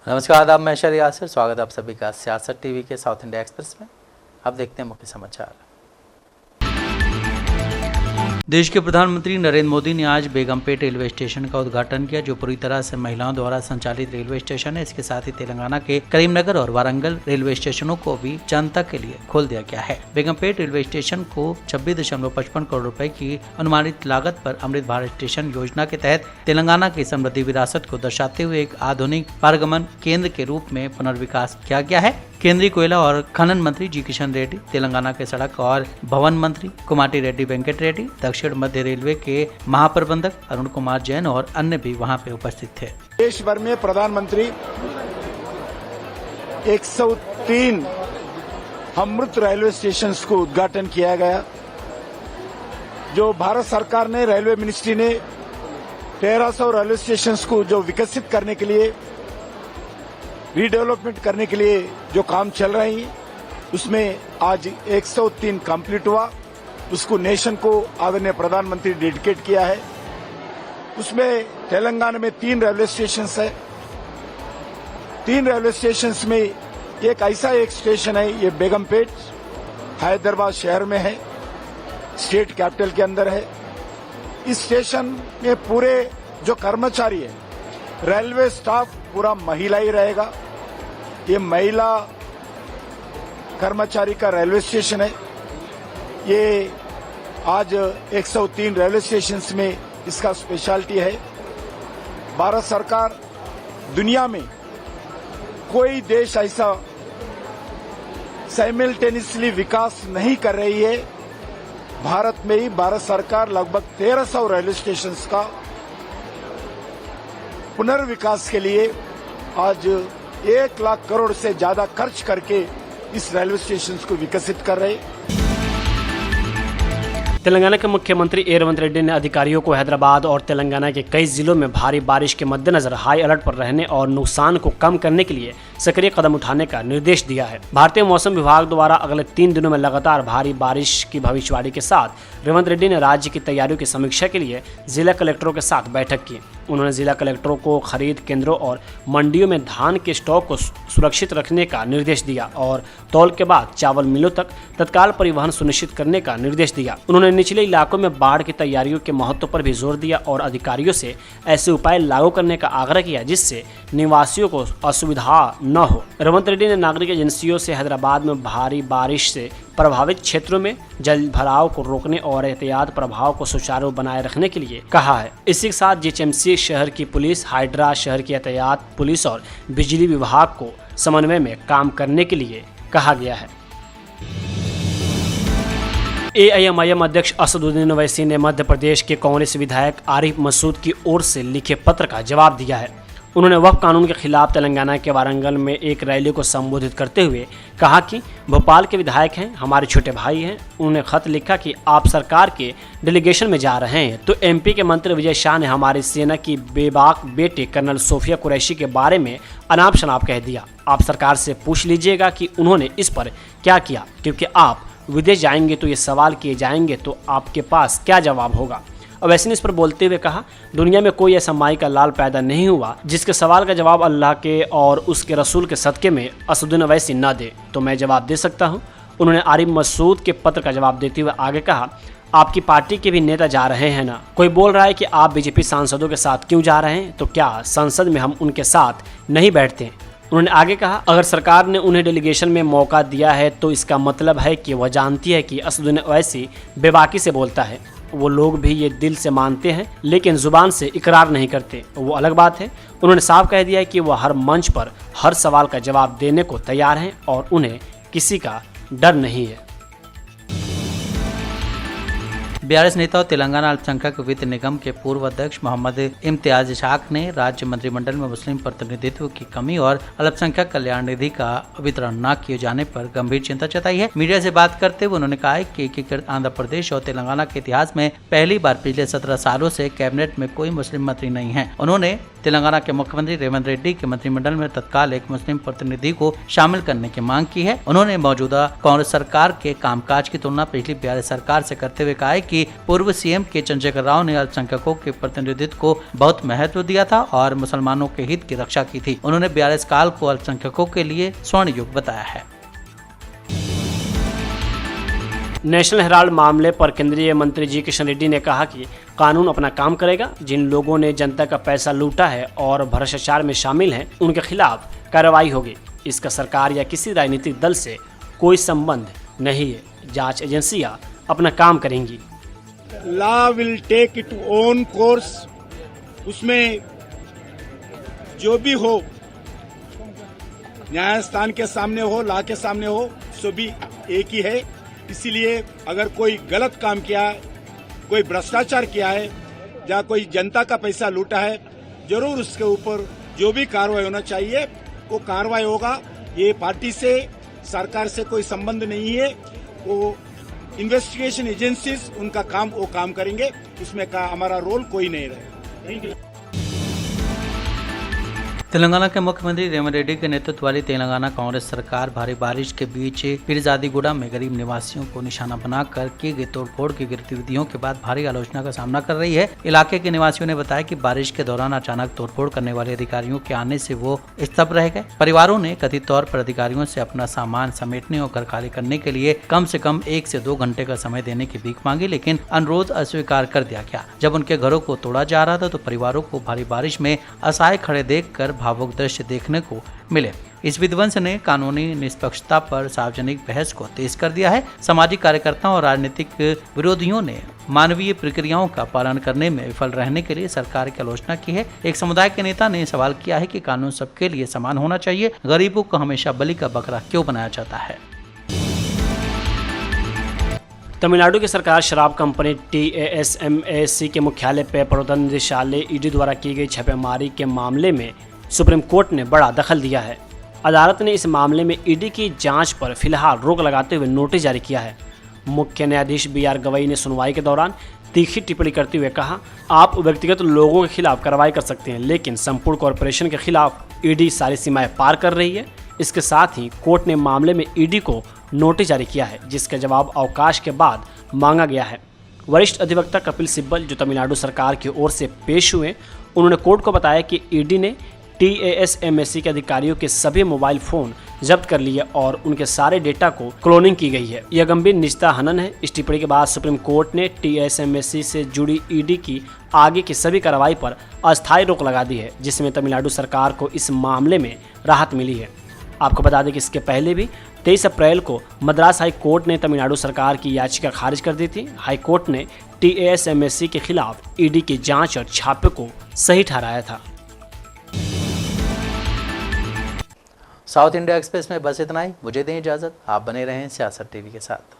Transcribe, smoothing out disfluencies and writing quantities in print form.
नमस्कार, आदाब, मैं शहरी यासिर। स्वागत है आप सभी का सियासत टीवी के साउथ इंडिया एक्सप्रेस में। अब देखते हैं मुख्य समाचार। देश के प्रधानमंत्री नरेंद्र मोदी ने आज बेगमपेट रेलवे स्टेशन का उद्घाटन किया, जो पूरी तरह से महिलाओं द्वारा संचालित रेलवे स्टेशन है। इसके साथ ही तेलंगाना के करीमनगर और वारंगल रेलवे स्टेशनों को भी जनता के लिए खोल दिया गया है। बेगमपेट रेलवे स्टेशन को 26.55 करोड़ रुपए की अनुमानित लागत पर अमृत भारत स्टेशन योजना के तहत तेलंगाना की समृद्धि विरासत को दर्शाते हुए एक आधुनिक पारगमन केंद्र के रूप में पुनर्विकास किया गया है। केंद्रीय कोयला और खनन मंत्री जी किशन रेड्डी, तेलंगाना के सड़क और भवन मंत्री कुमाटी रेड्डी वेंकट रेड्डी, दक्षिण मध्य रेलवे के महाप्रबंधक अरुण कुमार जैन और अन्य भी वहां पे उपस्थित थे। देश भर में प्रधानमंत्री 103 अमृत रेलवे स्टेशन को उद्घाटन किया गया। जो भारत सरकार ने, रेलवे मिनिस्ट्री ने 1300 रेलवे स्टेशन को जो विकसित करने के लिए, रीडेवलपमेंट करने के लिए जो काम चल रही है, उसमें आज 103 कंप्लीट हुआ। उसको नेशन को आदरणीय प्रधानमंत्री डेडिकेट किया है। उसमें तेलंगाना में 3 रेलवे स्टेशन है। 3 रेलवे स्टेशन में एक ऐसा एक स्टेशन है, ये बेगमपेट हैदराबाद शहर में है, स्टेट कैपिटल के अंदर है। इस स्टेशन में पूरे जो कर्मचारी है, रेलवे स्टाफ पूरा महिला ही रहेगा। ये महिला कर्मचारी का रेलवे स्टेशन है। ये आज 103 रेलवे स्टेशन में इसका स्पेशलिटी है। भारत सरकार दुनिया में कोई देश ऐसा साइमल्टेनियसली विकास नहीं कर रही है। भारत में ही भारत सरकार लगभग 1300 रेलवे स्टेशन का पुनर्विकास के लिए आज 1 लाख करोड़ से ज्यादा खर्च करके इस रेलवे स्टेशन को विकसित कर रहे। तेलंगाना के मुख्यमंत्री रेवंत रेड्डी ने अधिकारियों को हैदराबाद और तेलंगाना के कई जिलों में भारी बारिश के मद्देनजर हाई अलर्ट पर रहने और नुकसान को कम करने के लिए सक्रिय कदम उठाने का निर्देश दिया है। भारतीय मौसम विभाग द्वारा अगले 3 दिनों में लगातार भारी बारिश की भविष्यवाणी के साथ रेवंत रेड्डी ने राज्य की तैयारियों की समीक्षा के लिए जिला कलेक्टरों के साथ बैठक की। उन्होंने जिला कलेक्टरों को खरीद केंद्रों और मंडियों में धान के स्टॉक को सुरक्षित रखने का निर्देश दिया और तौल के बाद चावल मिलों तक तत्काल परिवहन सुनिश्चित करने का निर्देश दिया। उन्होंने निचले इलाकों में बाढ़ की तैयारियों के महत्व पर भी जोर दिया और अधिकारियों से ऐसे उपाय लागू करने का आग्रह किया जिससे निवासियों को असुविधा न हो। रेवंत रेड्डी ने नागरिक एजेंसियों से हैदराबाद में भारी बारिश से प्रभावित क्षेत्रों में जल भराव को रोकने और एहतियात प्रभाव को सुचारू बनाए रखने के लिए कहा है। इसी के साथ जीएचएमसी शहर की पुलिस, हाइड्रा शहर की एहतियात पुलिस और बिजली विभाग को समन्वय में काम करने के लिए कहा गया है। एआईएमआईएम अध्यक्ष असदुद्दीन ओवैसी ने मध्य प्रदेश के कांग्रेस विधायक आरिफ मसूद की ओर से लिखे पत्र का जवाब दिया है। उन्होंने वक्फ कानून के खिलाफ तेलंगाना के वारंगल में एक रैली को संबोधित करते हुए कहा कि भोपाल के विधायक हैं, हमारे छोटे भाई हैं। उन्होंने खत लिखा कि आप सरकार के डेलीगेशन में जा रहे हैं तो एमपी के मंत्री विजय शाह ने हमारी सेना की बेबाक बेटे कर्नल सोफिया कुरैशी के बारे में अनाप शनाप कह दिया। आप सरकार से पूछ लीजिएगा कि उन्होंने इस पर क्या किया, क्योंकि आप विदेश जाएंगे तो ये सवाल किए जाएंगे तो आपके पास क्या जवाब होगा। ओवैसी ने इस पर बोलते हुए कहा, दुनिया में कोई ऐसा माई का लाल पैदा नहीं हुआ जिसके सवाल का जवाब अल्लाह के और उसके रसूल के सदके में असदुद्दीन ओवैसी न दे, तो मैं जवाब दे सकता हूं। उन्होंने आरिफ मसूद के पत्र का जवाब देते हुए आगे कहा, आपकी पार्टी के भी नेता जा रहे हैं ना। कोई बोल रहा है कि आप बीजेपी सांसदों के साथ क्यों जा रहे हैं, तो क्या संसद में हम उनके साथ नहीं बैठते। उन्होंने आगे कहा, अगर सरकार ने उन्हें डेलीगेशन में मौका दिया है तो इसका मतलब है कि वह जानती है कि असदुद्दीन ओवैसी बेबाकी से बोलता है। वो लोग भी ये दिल से मानते हैं लेकिन जुबान से इकरार नहीं करते, वो अलग बात है। उन्होंने साफ कह दिया है कि वह हर मंच पर हर सवाल का जवाब देने को तैयार हैं और उन्हें किसी का डर नहीं है। बीआरएस नेता और तेलंगाना अल्पसंख्यक वित्त निगम के पूर्व अध्यक्ष मोहम्मद इम्तियाज इशाक ने राज्य मंत्रिमंडल में मुस्लिम प्रतिनिधित्व की कमी और अल्पसंख्यक कल्याण निधि का वितरण न किए जाने पर गंभीर चिंता जताई है। मीडिया से बात करते हुए उन्होंने कहा कि एकीकृत आंध्र प्रदेश और तेलंगाना के इतिहास में पहली बार पिछले 17 सालों से कैबिनेट में कोई मुस्लिम मंत्री नहीं है। उन्होंने तेलंगाना के मुख्यमंत्री रेवंत रेड्डी के मंत्रिमंडल में तत्काल एक मुस्लिम प्रतिनिधि को शामिल करने की मांग की है। उन्होंने मौजूदा कांग्रेस सरकार के कामकाज की तुलना पिछली बिहार सरकार से करते हुए कहा है कि पूर्व सीएम के चंद्रशेखर राव ने अल्पसंख्यकों के प्रतिनिधित्व को बहुत महत्व दिया था और मुसलमानों के हित की रक्षा की थी। उन्होंने बीआरएस काल को अल्पसंख्यकों के लिए स्वर्ण युग बताया है। नेशनल हेराल्ड मामले पर केंद्रीय मंत्री जी किशन रेड्डी ने कहा कि कानून अपना काम करेगा। जिन लोगों ने जनता का पैसा लूटा है और भ्रष्टाचार में शामिल हैं, उनके खिलाफ कार्रवाई होगी। इसका सरकार या किसी राजनीतिक दल से कोई संबंध नहीं है। जांच एजेंसियां अपना काम करेंगी। Law will take it own course. उसमें जो भी हो, न्यायस्थान के सामने हो, लॉ के सामने हो, सभी एक ही है। इसीलिए अगर कोई गलत काम किया है, कोई भ्रष्टाचार किया है या कोई जनता का पैसा लूटा है, जरूर उसके ऊपर जो भी कार्रवाई होना चाहिए वो कार्रवाई होगा। ये पार्टी से, सरकार से कोई संबंध नहीं है। वो इन्वेस्टिगेशन एजेंसीज उनका काम वो काम करेंगे। इसमें का हमारा रोल कोई नहीं रहेगा। तेलंगाना के मुख्यमंत्री रेवंत रेड्डी के नेतृत्व वाली तेलंगाना कांग्रेस सरकार भारी बारिश के बीच पीरजादीगुड़ा में गरीब निवासियों को निशाना बनाकर की गई तोड़फोड़ की गतिविधियों के बाद भारी आलोचना का सामना कर रही है। इलाके के निवासियों ने बताया कि बारिश के दौरान अचानक तोड़फोड़ करने वाले अधिकारियों के आने से वो स्तब्ध रह गए। परिवारों ने कथित तौर पर अधिकारियों से अपना सामान समेटने और घर खाली करने के लिए कम से कम 1 से 2 घंटे का समय देने की भीख मांगी, लेकिन अनुरोध अस्वीकार कर दिया गया। जब उनके घरों को तोड़ा जा रहा था तो परिवारों को भारी बारिश में असहाय खड़े देखकर भावुक दृश्य देखने को मिले। इस विध्वंस ने कानूनी निष्पक्षता पर सार्वजनिक बहस को तेज कर दिया है। सामाजिक कार्यकर्ताओं और राजनीतिक विरोधियों ने मानवीय प्रक्रियाओं का पालन करने में विफल रहने के लिए सरकार की आलोचना की है। एक समुदाय के नेता ने सवाल किया है कि कानून सबके लिए समान होना चाहिए, गरीबों को हमेशा बलि का बकरा क्यों बनाया जाता है। तमिलनाडु की सरकार शराब कंपनी TASMAC के मुख्यालय पे प्रवर्तन निदेशालय ED द्वारा की गई छापेमारी के मामले में सुप्रीम कोर्ट ने बड़ा दखल दिया है। अदालत ने इस मामले में ED की जांच पर फिलहाल रोक लगाते हुए नोटिस जारी किया है। मुख्य न्यायाधीश BR गवई ने सुनवाई के दौरान तीखी टिप्पणी करते हुए कहा, आप व्यक्तिगत लोगों के खिलाफ कार्रवाई कर सकते हैं, लेकिन संपूर्ण कॉरपोरेशन के खिलाफ ED सारी सीमाएं पार कर रही है। इसके साथ ही कोर्ट ने मामले में ED को नोटिस जारी किया है, जिसका जवाब अवकाश के बाद मांगा गया है। वरिष्ठ अधिवक्ता कपिल सिब्बल, जो तमिलनाडु सरकार की ओर से पेश हुए, उन्होंने कोर्ट को बताया कि ED ने TASMAC के अधिकारियों के सभी मोबाइल फोन जब्त कर लिए और उनके सारे डेटा को क्लोनिंग की गई है। यह गंभीर निजता हनन है। इस टिप्पणी के बाद सुप्रीम कोर्ट ने TASMAC से जुड़ी ED की आगे की सभी कार्रवाई पर अस्थायी रोक लगा दी है, जिसमें तमिलनाडु सरकार को इस मामले में राहत मिली है। आपको बता दें कि इसके पहले भी 23 अप्रैल को मद्रास हाई कोर्ट ने तमिलनाडु सरकार की याचिका खारिज कर दी थी। हाई कोर्ट ने TASMAC के खिलाफ ED की जांच और छापे को सही ठहराया था। साउथ इंडिया एक्सप्रेस में बस इतना ही। मुझे दें इजाजत। आप बने रहें सियासत टीवी के साथ।